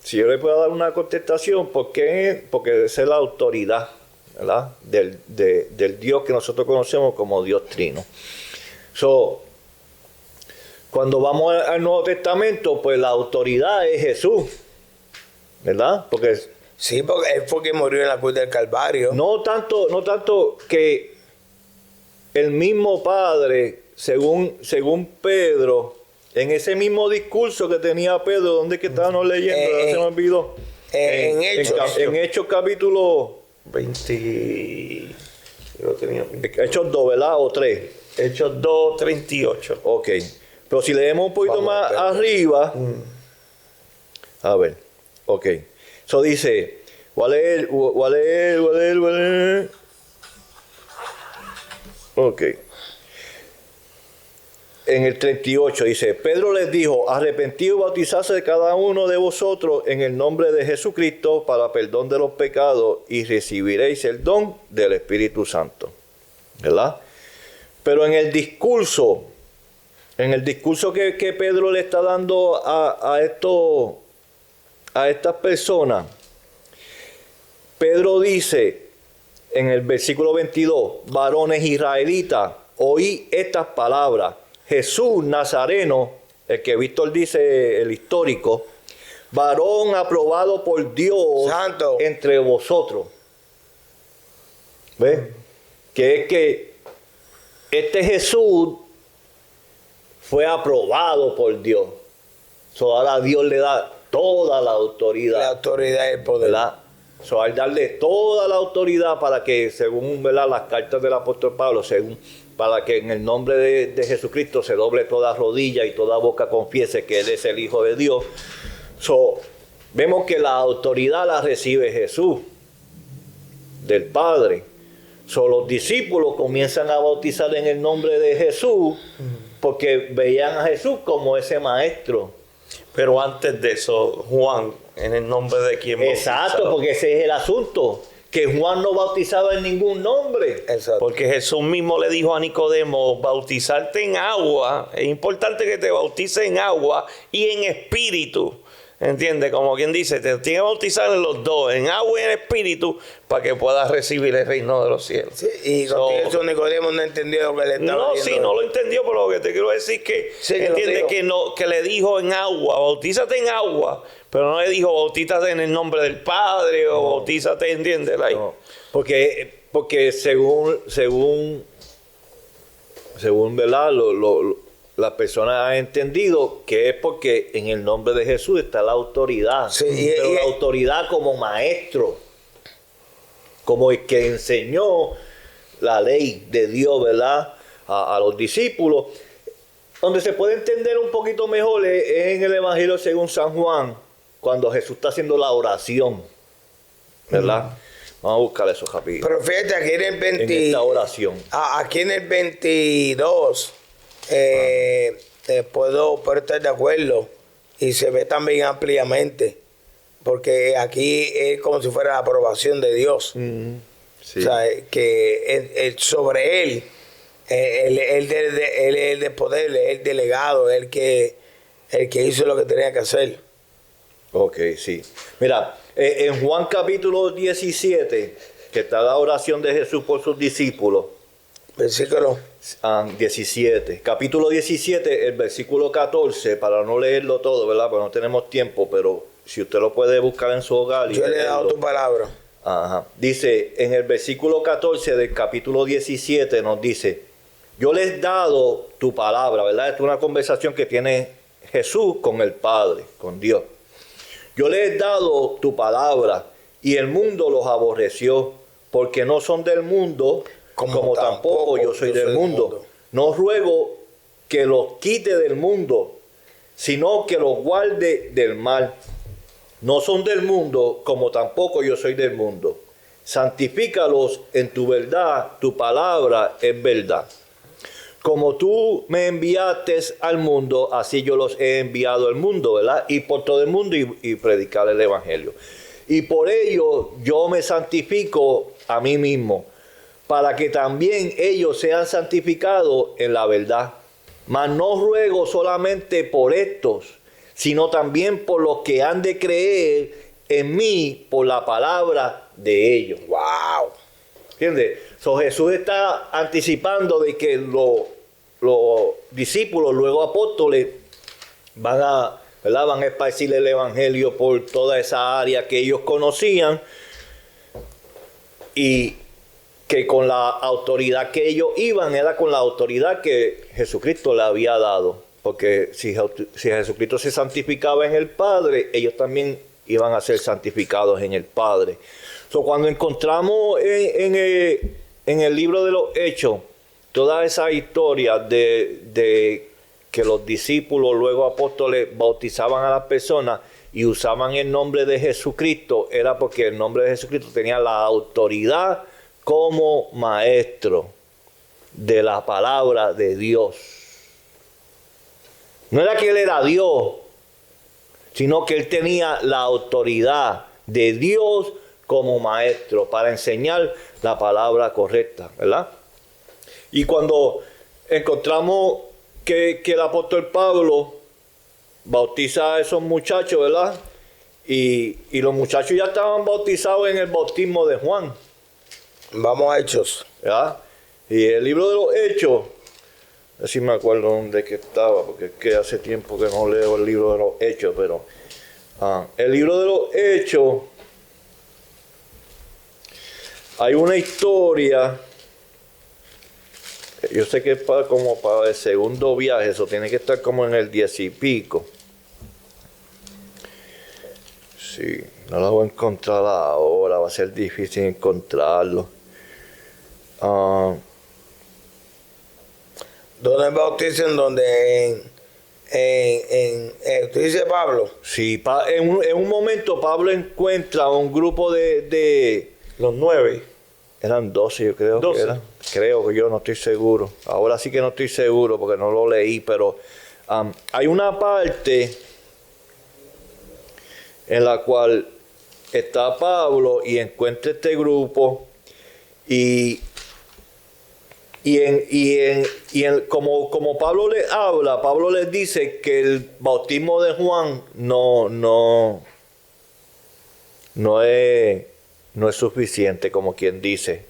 Si yo le puedo dar una contestación, ¿por qué? Porque esa es la autoridad, ¿verdad? Del Dios que nosotros conocemos como Dios Trino. Cuando vamos al Nuevo Testamento, pues la autoridad es Jesús, ¿verdad? Porque Sí, porque él fue quien murió en la cruz del Calvario. no tanto que el mismo Padre, según Pedro, en ese mismo discurso que tenía Pedro, ¿dónde es que estábamos leyendo? Ahora se me olvidó. En Hechos. En Hechos capítulo 20. Yo lo tenía. Hechos 2, ¿verdad? O 3. Hechos 2, 38. Ok. Pero si leemos un poquito Vamos a más ver. arriba. A ver. Ok. Eso dice. ¿Cuál es? Ok. En el 38 dice, Pedro les dijo, arrepentido y bautizarse de cada uno de vosotros en el nombre de Jesucristo para perdón de los pecados y recibiréis el don del Espíritu Santo. ¿Verdad? Pero en el discurso que Pedro le está dando a estas personas, Pedro dice en el versículo 22, varones israelitas, oí estas palabras. Jesús Nazareno, el que Víctor dice, el histórico, varón aprobado por Dios Santo. entre vosotros. ¿Ves? Que es que este Jesús fue aprobado por Dios. Ahora Dios le da toda la autoridad. La autoridad y el poder. ¿Verdad? Al darle toda la autoridad para que, según, ¿verdad?, las cartas del apóstol Pablo, para que en el nombre de Jesucristo se doble toda rodilla y toda boca confiese que Él es el Hijo de Dios. Vemos que la autoridad la recibe Jesús del Padre. Los discípulos comienzan a bautizar en el nombre de Jesús porque veían a Jesús como ese maestro. Pero antes de eso, Juan, en el nombre de quien Exacto, porque ese es el asunto, que Juan no bautizaba en ningún nombre. Exacto. Porque Jesús mismo le dijo a Nicodemo, bautizarte en agua, es importante que te bautices en agua y en espíritu. ¿Entiendes? Como quien dice, te tiene que bautizar en los dos, en agua y en espíritu, para que puedas recibir el reino de los cielos. Sí, y con eso Nicodemo no entendió lo que le estaba No, diciendo. sí, no lo entendió, pero lo que te quiero decir es que, Sí, que lo entiende dijo. que le dijo en agua, bautízate en agua, pero no le dijo bautízate en el nombre del Padre o bautízate, ¿entiendes? No, porque según ¿verdad? Las personas han entendido que es porque en el nombre de Jesús está la autoridad. Sí, pero la autoridad como maestro, como el que enseñó la ley de Dios, ¿verdad?, a los discípulos. Donde se puede entender un poquito mejor es en el Evangelio según San Juan, cuando Jesús está haciendo la oración, ¿verdad? Vamos a buscar eso rapidito. Pero fíjate, aquí en el 20, En esta oración. aquí en el 22 puedo estar de acuerdo y se ve también ampliamente, porque aquí es como si fuera la aprobación de Dios. Sí. O sea, que sobre él, él es el de poder, él es el delegado, el que hizo lo que tenía que hacer. Ok, sí. Mira, en Juan capítulo 17, que está la oración de Jesús por sus discípulos, Versículo. 17. Capítulo 17, el versículo 14, para no leerlo todo, ¿verdad? Porque no tenemos tiempo, pero si usted lo puede buscar en su hogar. Yo le he dado leerlo. tu palabra. Ajá. Dice, en el versículo 14 del capítulo 17 nos dice, yo les he dado tu palabra, ¿verdad? Esta es una conversación que tiene Jesús con el Padre, con Dios. Yo les he dado tu palabra y el mundo los aborreció porque no son del mundo como tampoco yo soy del mundo. No ruego que los quite del mundo, sino que los guarde del mal. No son del mundo como tampoco yo soy del mundo. Santifícalos en tu verdad, tu palabra es verdad. Como tú me enviaste al mundo, así yo los he enviado al mundo, ¿verdad? Y por todo el mundo y predicar el evangelio. Y por ello yo me santifico a mí mismo, para que también ellos sean santificados en la verdad. Mas no ruego solamente por estos, sino también por los que han de creer en mí por la palabra de ellos. ¡Wow! ¿Entiendes? So, Jesús está anticipando de que los discípulos, luego apóstoles, ¿verdad? Van a esparcir el evangelio por toda esa área que ellos conocían, y que con la autoridad que ellos iban era con la autoridad que Jesucristo le había dado. Porque si Jesucristo se santificaba en el Padre, ellos también iban a ser santificados en el Padre. So, cuando encontramos en el libro de los Hechos toda esa historia de que los discípulos, luego apóstoles, bautizaban a las personas y usaban el nombre de Jesucristo, era porque el nombre de Jesucristo tenía la autoridad como maestro de la palabra de Dios. No era que él era Dios, sino que él tenía la autoridad de Dios como maestro para enseñar la palabra correcta, ¿verdad? Y cuando encontramos que el apóstol Pablo bautiza a esos muchachos, ¿verdad? Y los muchachos ya estaban bautizados en el bautismo de Juan. Vamos a Hechos. ¿Verdad? Y el libro de los Hechos, a ver si me acuerdo dónde que estaba, porque es que hace tiempo que no leo el libro de los Hechos, pero el libro de los Hechos, hay una historia, yo sé que es como para el segundo viaje, eso tiene que estar como en el 10 y pico. Sí, no la voy a encontrar ahora, va a ser difícil encontrarlo. ¿Dónde bautizan? ¿Dónde? ¿Tú dices Pablo? Sí, en un momento Pablo encuentra un grupo de Los 9. eran 12, yo creo 12. que eran. Creo que yo no estoy seguro. Ahora sí que no estoy seguro porque no lo leí, pero hay una parte en la cual está Pablo y encuentra este grupo como Pablo les habla, Pablo les dice que el bautismo de Juan no es suficiente, como quien dice,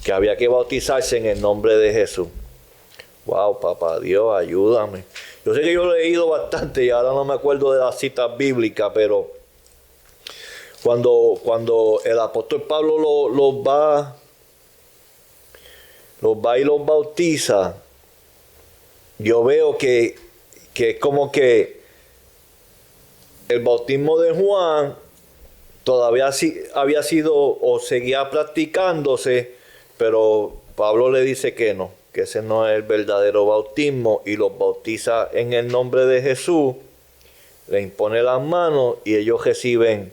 que había que bautizarse en el nombre de Jesús. Wow, papá Dios, ayúdame. Yo sé que yo he leído bastante y ahora no me acuerdo de las citas bíblicas, pero cuando el apóstol Pablo los va y los bautiza, yo veo que es como que el bautismo de Juan todavía había sido o seguía practicándose, pero Pablo le dice que no, que ese no es el verdadero bautismo, y los bautiza en el nombre de Jesús, le impone las manos y ellos reciben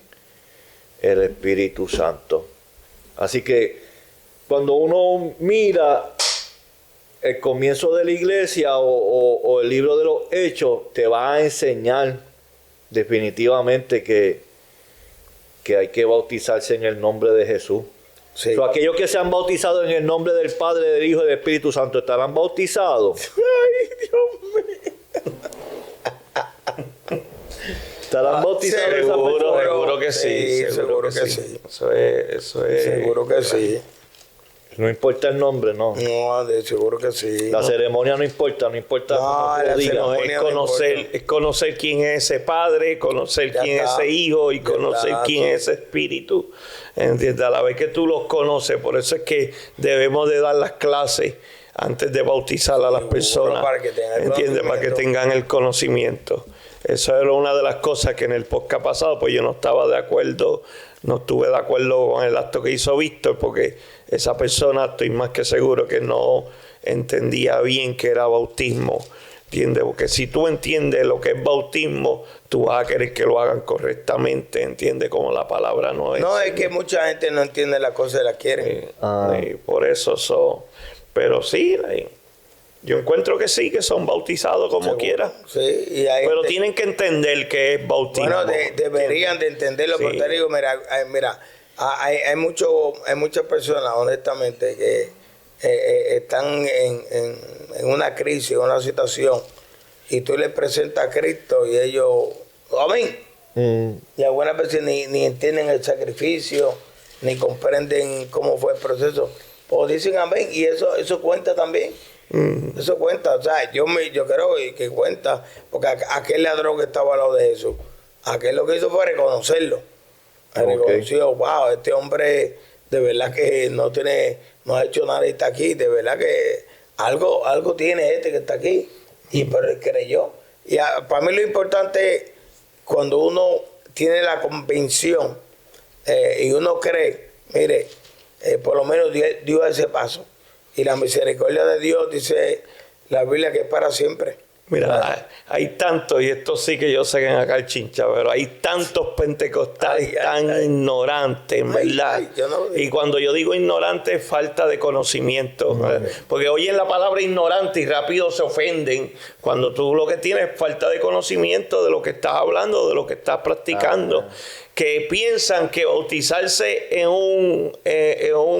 el Espíritu Santo. Así que cuando uno mira el comienzo de la iglesia o el libro de los Hechos, te va a enseñar definitivamente que hay que bautizarse en el nombre de Jesús. Sí. Aquellos que se han bautizado en el nombre del Padre, del Hijo y del Espíritu Santo, ¿estarán bautizados? Ay, Dios mío. ¿Estarán bautizados esas personas? Seguro que sí. Sí, seguro que sí. Eso es. Seguro que sí. No importa el nombre, no. No, de seguro que sí. La ceremonia no importa No, cómo tú la lo digas. No, ceremonia es conocer quién es ese padre, conocer Ya quién es está. ese hijo y Ya conocer está, quién sí. es ese espíritu. ¿Entiendes? A la vez que tú los conoces, por eso es que debemos de dar las clases antes de bautizar a las Seguro, personas. para que tengan el ¿Entiendes? Para que conocimiento. tengan el conocimiento. Eso era una de las cosas que en el podcast pasado, pues yo no estaba de acuerdo, no estuve de acuerdo con el acto que hizo Víctor, porque esa persona, estoy más que seguro que no entendía bien qué era bautismo. ¿Entiendes? Porque si tú entiendes lo que es bautismo, tú vas a querer que lo hagan correctamente, ¿entiendes? Como la palabra no es. No, es que mucha gente no entiende las cosas y las quiere. Por eso pero sí, yo encuentro que sí, que son bautizados como Seguro. quiera. Sí, y hay Pero gente- tienen que entender que es bautismo. Bueno, deberían de entenderlo, Sí. pero te digo, mira, hay muchas personas, honestamente, que están en una crisis, en una situación, y tú les presentas a Cristo y ellos, amén. Y algunas veces ni entienden el sacrificio, ni comprenden cómo fue el proceso, o dicen amén, y eso cuenta también. Eso cuenta, o sea, yo creo que cuenta, porque aquel ladrón que estaba al lado de Jesús, aquel lo que hizo fue reconocerlo. Reconoció, wow, este hombre de verdad que no ha hecho nada y está aquí, de verdad que algo tiene este que está aquí, pero él creyó. Y para mí lo importante es cuando uno tiene la convicción y uno cree, mire, por lo menos dio ese paso. Y la misericordia de Dios, dice la Biblia, que es para siempre. Mira, hay tantos, y esto sí que yo sé que en acá el chincha, pero hay tantos pentecostales tan ignorantes, en verdad. yo no lo digo. Y cuando yo digo ignorante, es falta de conocimiento. Porque oyen la palabra ignorante y rápido se ofenden. Cuando tú lo que tienes es falta de conocimiento de lo que estás hablando, de lo que estás practicando. Que piensan que bautizarse en un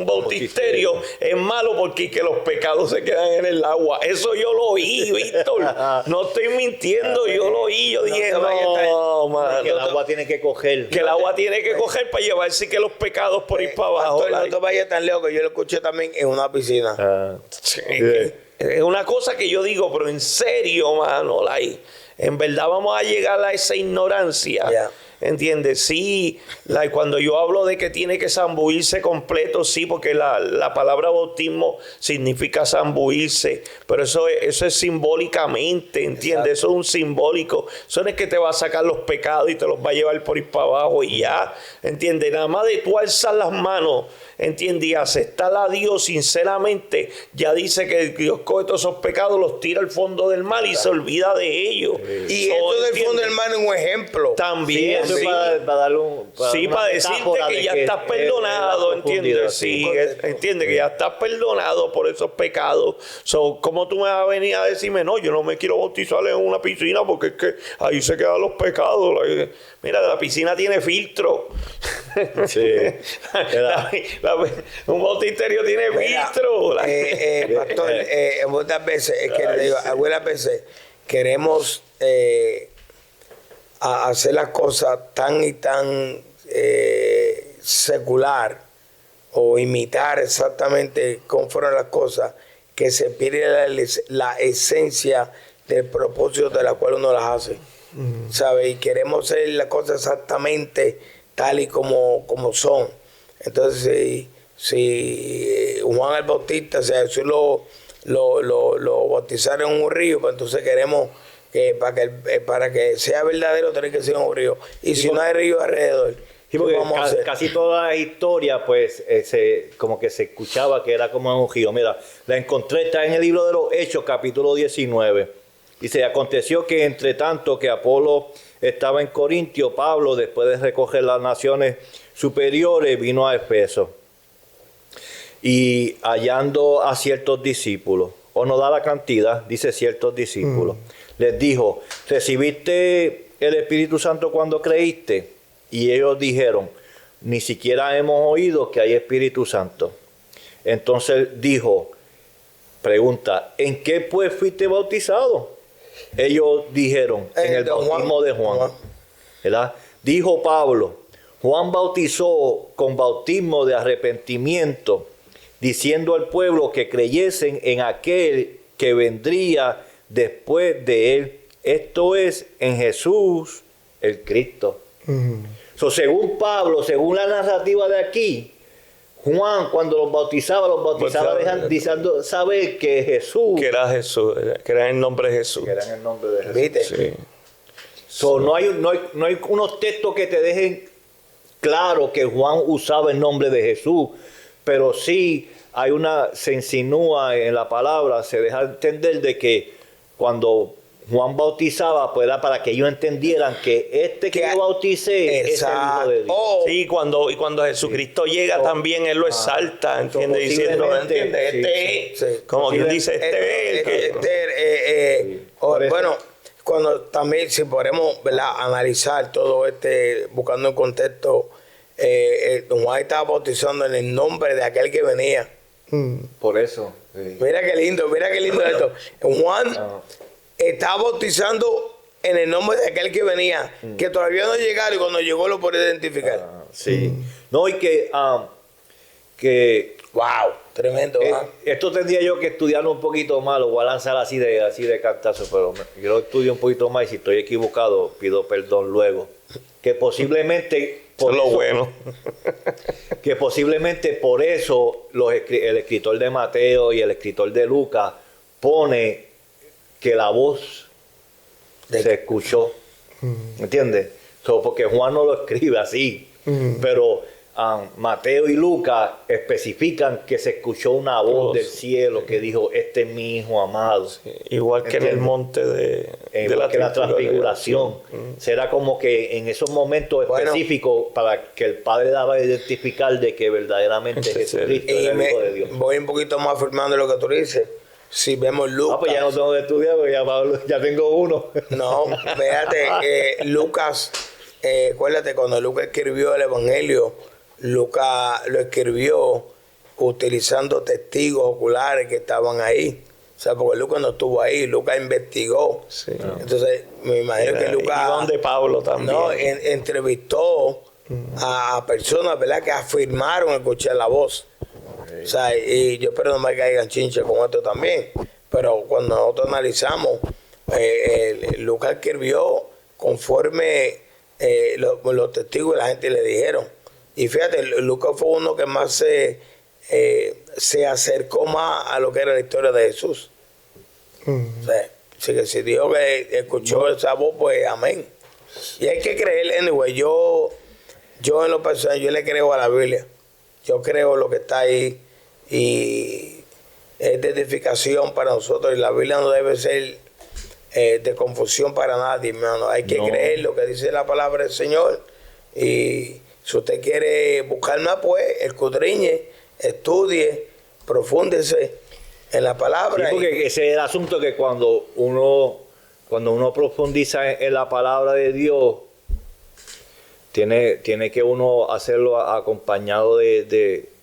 bautisterio es malo porque que los pecados se quedan en el agua. Eso yo lo oí, Víctor. No estoy mintiendo, yo lo oí. Yo dije, no, mano. Que el agua tiene que coger. Que el agua tiene que coger para llevarse que los pecados por ir para abajo. Pastor, no te vayas tan lejos, que yo lo escuché también en una piscina. Sí, es una cosa que yo digo, pero en serio, mano, en verdad vamos a llegar a esa ignorancia. Yeah. ¿Entiendes? Sí, cuando yo hablo de que tiene que zambuirse completo, sí, porque la palabra bautismo significa zambuirse, pero eso es simbólicamente, ¿entiendes? Eso es un simbólico. Eso no es que te va a sacar los pecados y te los va a llevar por ir para abajo y ya, ¿entiendes? Nada más de tú alzar las manos, ¿entiendes? Y aceptar a Dios sinceramente, ya dice que Dios coge todos esos pecados, los tira al fondo del mar y se olvida de ellos. Y esto del fondo del mar es un ejemplo. También, Eso es para darle para decirte que ya estás perdonado, ¿entiendes? Sí, entiendes que ya estás perdonado por esos pecados. ¿Cómo tú me vas a venir a decirme, no, yo no me quiero bautizar en una piscina porque es que ahí se quedan los pecados? Mira, la piscina tiene filtro. Sí. Un bautisterio tiene filtro. Pastor, muchas veces, es que le digo, algunas veces queremos hacer las cosas tan y tan secular o imitar exactamente cómo fueron las cosas, que se pierde la esencia del propósito de la cual uno las hace. ¿Sabe? Y queremos hacer las cosas exactamente tal y como son. Entonces, si Juan el Bautista, o sea, Jesús lo bautizaron en un río, pues entonces queremos que para que sea verdadero tiene que ser un río. Y si no hay río alrededor, Sí, porque ¿qué vamos a hacer? casi toda la historia, pues, como que se escuchaba que era como un río. Mira, la encontré, está en el libro de los Hechos, capítulo 19. Dice, aconteció que entre tanto que Apolo estaba en Corintio, Pablo, después de recoger las naciones superiores, vino a Efeso. Y hallando a ciertos discípulos, o no da la cantidad, dice ciertos discípulos, les dijo, ¿recibiste el Espíritu Santo cuando creíste? Y ellos dijeron, ni siquiera hemos oído que hay Espíritu Santo. Entonces dijo, pregunta, ¿en qué pues fuiste bautizado? Ellos dijeron, en el bautismo de Juan. ¿Verdad? Dijo Pablo, Juan bautizó con bautismo de arrepentimiento diciendo al pueblo que creyesen en aquel que vendría después de él. Esto es, en Jesús, el Cristo. So, según Pablo, según la narrativa de aquí, Juan cuando los bautizaba dejando saber que Jesús, Que era Jesús, que era en el nombre de Jesús. que era en el nombre de Jesús. ¿Viste? Sí. So, no hay unos textos que te dejen claro que Juan usaba el nombre de Jesús, pero sí se insinúa en la palabra, se deja entender de que cuando Juan bautizaba, pues era para que ellos entendieran que este que yo bauticé es el Hijo de Dios. Oh, Sí, y cuando Jesucristo llega también, Él lo exalta, ¿entiendes? Diciendo, posiblemente, ¿entiendes? sí. Como quien dice, Por eso. Bueno, cuando también, si podemos, ¿verdad?, analizar todo buscando un contexto, don Juan estaba bautizando en el nombre de aquel que venía. Por eso. Sí. Mira qué lindo esto. Juan estaba bautizando en el nombre de aquel que venía, que todavía no llegara, y cuando llegó lo puede identificar. Sí. No, y que Wow, tremendo. esto tendría yo que estudiarlo un poquito más, lo voy a lanzar así de cantazo, pero yo lo estudio un poquito más y si estoy equivocado pido perdón luego. Que posiblemente Eso es lo bueno. que posiblemente por eso el escritor de Mateo y el escritor de Lucas pone que la voz se escuchó. ¿Entiendes? Porque Juan no lo escribe así, pero Mateo y Lucas especifican que se escuchó una voz del cielo que dijo, este es mi hijo amado. Igual que en el ¿Entiendes? monte de La transfiguración. Será como que en esos momentos Bueno. específicos para que el Padre daba a identificar de que verdaderamente Jesucristo Y era el Hijo de Dios. voy un poquito más afirmando lo que tú dices. Si vemos Lucas. Pues ya no tengo que estudiar, porque ya tengo uno. No, fíjate, Lucas, acuérdate, cuando Lucas escribió el Evangelio, Lucas lo escribió utilizando testigos oculares que estaban ahí. O sea, porque Lucas no estuvo ahí, Lucas investigó. Sí. Entonces, me imagino que Lucas... Y donde Pablo también. No, entrevistó a personas, ¿verdad?, que afirmaron escuchar la voz. O sea, y yo espero no me caigan chinches con esto también. Pero cuando nosotros analizamos, Lucas escribió conforme los testigos y la gente le dijeron. Y fíjate, Lucas fue uno que más se acercó más a lo que era la historia de Jesús. O sea, así que si Dios que escuchó esa voz, pues amén. Y hay que creer, anyway, yo en lo personal, yo le creo a la Biblia. Yo creo lo que está ahí y es de edificación para nosotros. Y la Biblia no debe ser de confusión para nadie, hermano. Hay que creer lo que dice la palabra del Señor. Y si usted quiere buscar más, pues escudriñe, estudie, profúndese en la palabra. Sí, porque ese es el asunto que cuando uno profundiza en la palabra de Dios, tiene que uno hacerlo acompañado de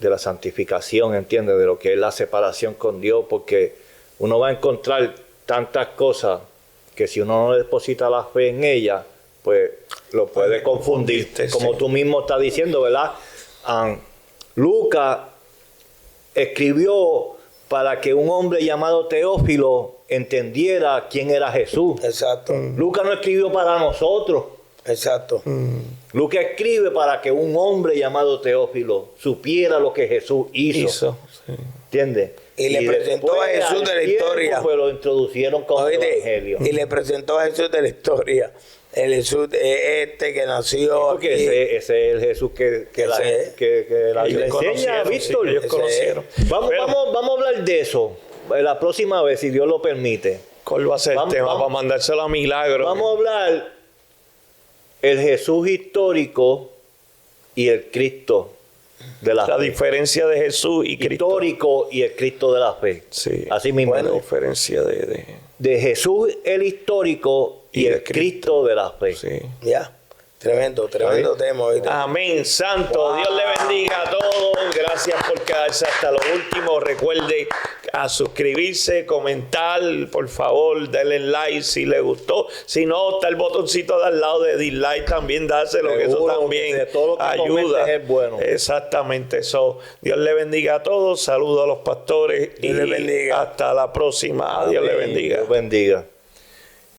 la santificación, ¿entiendes? De lo que es la separación con Dios, porque uno va a encontrar tantas cosas que si uno no deposita la fe en ella, pues lo puede confundir, como sí. tú mismo estás diciendo, ¿verdad? Lucas escribió para que un hombre llamado Teófilo entendiera quién era Jesús. Exacto, Lucas no escribió para nosotros. exacto. Lucas escribe para que un hombre llamado Teófilo supiera lo que Jesús hizo. Sí. ¿Entiendes? Y le presentó a después, Jesús al de la tiempo, historia. Pues lo introducieron como Oíste, evangelio. y le presentó a Jesús de la historia. El Jesús que nació Porque aquí. ese es el Jesús que la Ese. Biblia Ellos enseña, conocieron, Víctor. sí, ellos Ese. conocieron. Vamos a hablar de eso la próxima vez, si Dios lo permite. ¿Cuál va a ser el tema? Vamos. Para mandárselo a Milagro. Vamos a hablar el Jesús histórico y el Cristo de la La fe. diferencia de Jesús y Cristo. Histórico y el Cristo de la fe. Sí. Así mismo. La ¿no? diferencia De Jesús el histórico y Y el de Cristo de la fe. Sí. Ya, tremendo tema. ¿oíste? Amén, santo. Dios le bendiga a todos. Gracias por quedarse hasta lo último. Recuerde a suscribirse, comentar, por favor, denle like si les gustó. Si no, está el botoncito de al lado de dislike, también dáselo, que eso Seguro, también de todo lo que ayuda. comentes es bueno. Exactamente, eso. Dios le bendiga a todos, saludos a los pastores Dios le bendiga. hasta la próxima. Dios le Amén. bendiga. Dios bendiga.